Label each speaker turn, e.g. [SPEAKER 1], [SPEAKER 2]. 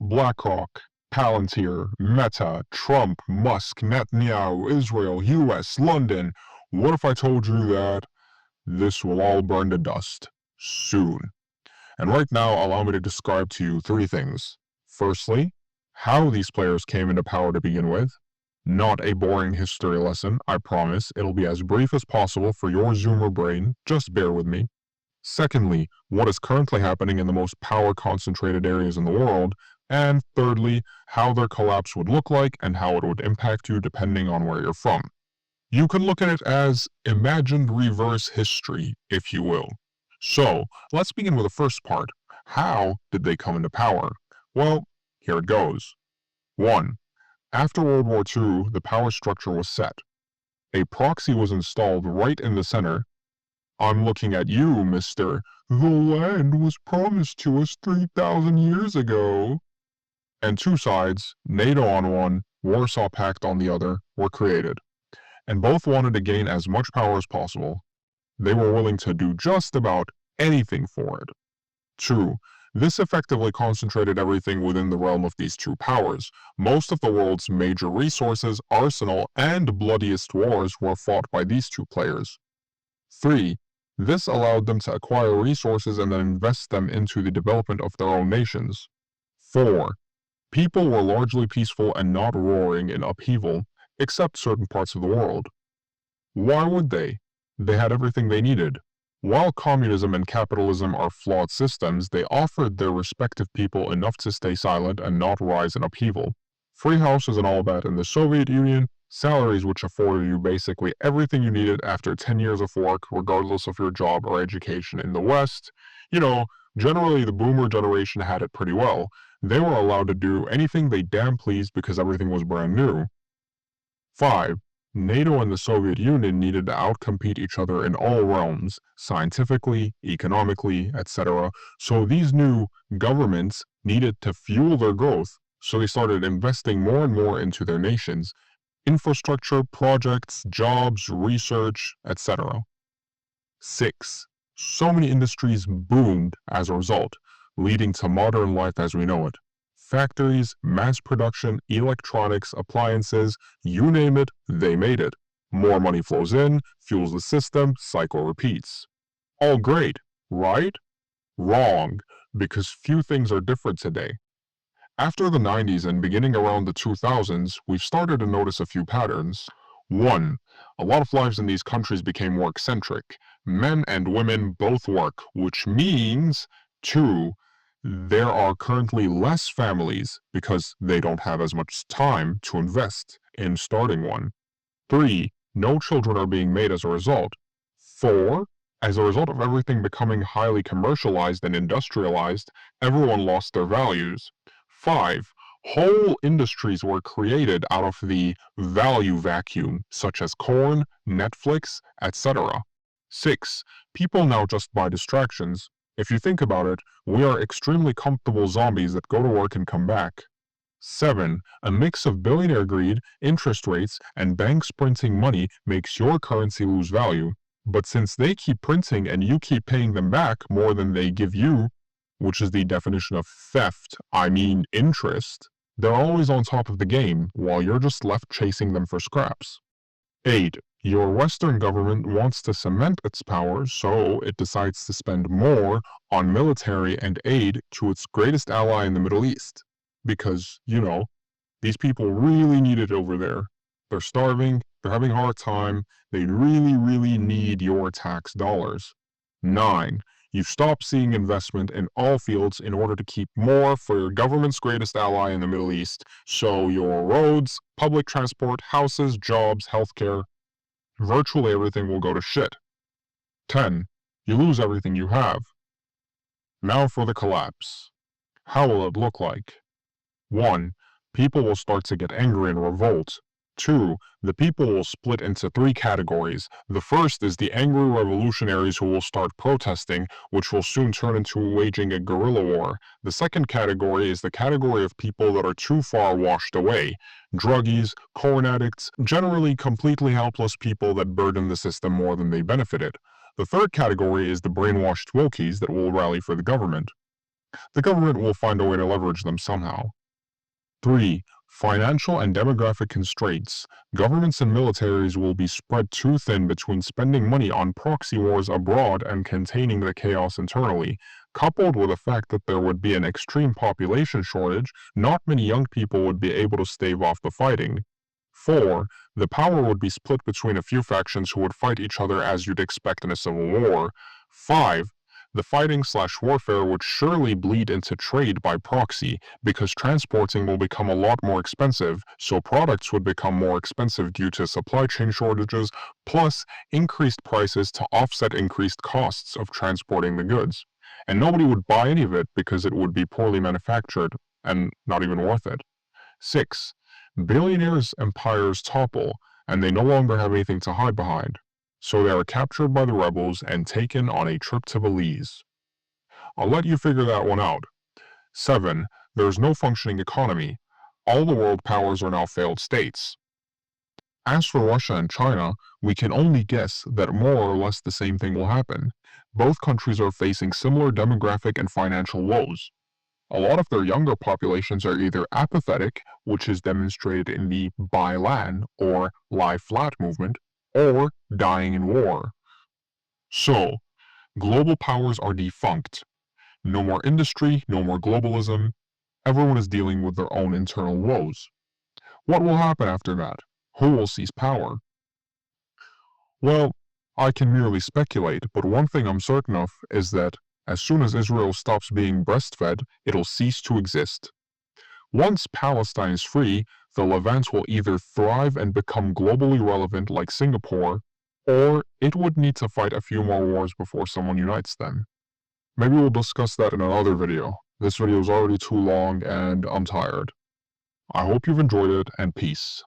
[SPEAKER 1] BlackRock, Palantir, Meta, Trump, Musk, Netanyahu, Israel, US, London. What if I told you that this will all burn to dust soon? And right now, allow me to describe to you three things. Firstly, how these players came into power to begin with. Not a boring history lesson, I promise. It'll be as brief as possible for your Zoomer brain. Just bear with me. Secondly, what is currently happening in the most power-concentrated areas in the world. And thirdly, how their collapse would look like and how it would impact you depending on where you're from. You can look at it as imagined reverse history, if you will. So, let's begin with the first part. How did they come into power? Well, here it goes. 1. After World War II, the power structure was set. A proxy was installed right in the center. I'm looking at you, mister. The land was promised to us 3,000 years ago. And two sides, NATO on one, Warsaw Pact on the other, were created. And both wanted to gain as much power as possible. They were willing to do just about anything for it. 2. This effectively concentrated everything within the realm of these two powers. Most of the world's major resources, arsenal, and bloodiest wars were fought by these two players. 3. This allowed them to acquire resources and then invest them into the development of their own nations. 4. People were largely peaceful and not roaring in upheaval, except certain parts of the world. Why would they? They had everything they needed. While communism and capitalism are flawed systems, they offered their respective people enough to stay silent and not rise in upheaval. Free houses and all that in the Soviet Union, salaries which afforded you basically everything you needed after 10 years of work, regardless of your job or education in the West. Generally the boomer generation had it pretty well. They were allowed to do anything they damn pleased because everything was brand new. 5. NATO and the Soviet Union needed to outcompete each other in all realms, scientifically, economically, etc. So these new governments needed to fuel their growth, so they started investing more and more into their nations. Infrastructure, projects, jobs, research, etc. 6. So many industries boomed as a result, leading to modern life as we know it. Factories, mass production, electronics, appliances, you name it, they made it. More money flows in, fuels the system, cycle repeats. All great, right? Wrong, because few things are different today. After the 90s and beginning around the 2000s, we've started to notice a few patterns. 1. A lot of lives in these countries became work-centric. Men and women both work, which means 2. There are currently less families because they don't have as much time to invest in starting one. 3. No children are being made as a result. 4. As a result of everything becoming highly commercialized and industrialized, everyone lost their values. 5. Whole industries were created out of the value vacuum, such as corn, Netflix, etc. 6. People now just buy distractions. If you think about it, we are extremely comfortable zombies that go to work and come back. 7. A mix of billionaire greed, interest rates, and banks printing money makes your currency lose value. But since they keep printing and you keep paying them back more than they give you, which is the definition of theft, I mean interest, they're always on top of the game, while you're just left chasing them for scraps. 8. Your Western government wants to cement its power, so it decides to spend more on military and aid to its greatest ally in the Middle East. Because, these people really need it over there. They're starving, they're having a hard time, they really, really need your tax dollars. 9. You stop seeing investment in all fields in order to keep more for your government's greatest ally in the Middle East, so your roads, public transport, houses, jobs, healthcare, virtually everything will go to shit. 10. You lose everything you have. Now for the collapse. How will it look like? 1. People will start to get angry and revolt. 2. The people will split into 3 categories. The first is the angry revolutionaries who will start protesting, which will soon turn into waging a guerrilla war. The second category is the category of people that are too far washed away. Druggies, corn addicts, generally completely helpless people that burden the system more than they benefited. The third category is the brainwashed wokies that will rally for the government. The government will find a way to leverage them somehow. 3. Financial and demographic constraints. Governments and militaries will be spread too thin between spending money on proxy wars abroad and containing the chaos internally. Coupled with the fact that there would be an extreme population shortage, not many young people would be able to stave off the fighting. 4. The power would be split between a few factions who would fight each other as you'd expect in a civil war. 5. The fighting/warfare would surely bleed into trade by proxy, because transporting will become a lot more expensive, so products would become more expensive due to supply chain shortages, plus increased prices to offset increased costs of transporting the goods. And nobody would buy any of it because it would be poorly manufactured and not even worth it. 6. Billionaires' empires topple, and they no longer have anything to hide behind, so they are captured by the rebels and taken on a trip to Belize. I'll let you figure that one out. 7. There's no functioning economy. All the world powers are now failed states. As for Russia and China, we can only guess that more or less the same thing will happen. Both countries are facing similar demographic and financial woes. A lot of their younger populations are either apathetic, which is demonstrated in the buy LAN or lie flat movement, or dying in war. So, global powers are defunct. No more industry, no more globalism. Everyone is dealing with their own internal woes. What will happen after that? Who will seize power? Well, I can merely speculate, but one thing I'm certain of is that as soon as Israel stops being breastfed, it'll cease to exist. Once Palestine is free, the Levant will either thrive and become globally relevant like Singapore, or it would need to fight a few more wars before someone unites them. Maybe we'll discuss that in another video. This video is already too long and I'm tired. I hope you've enjoyed it, and peace.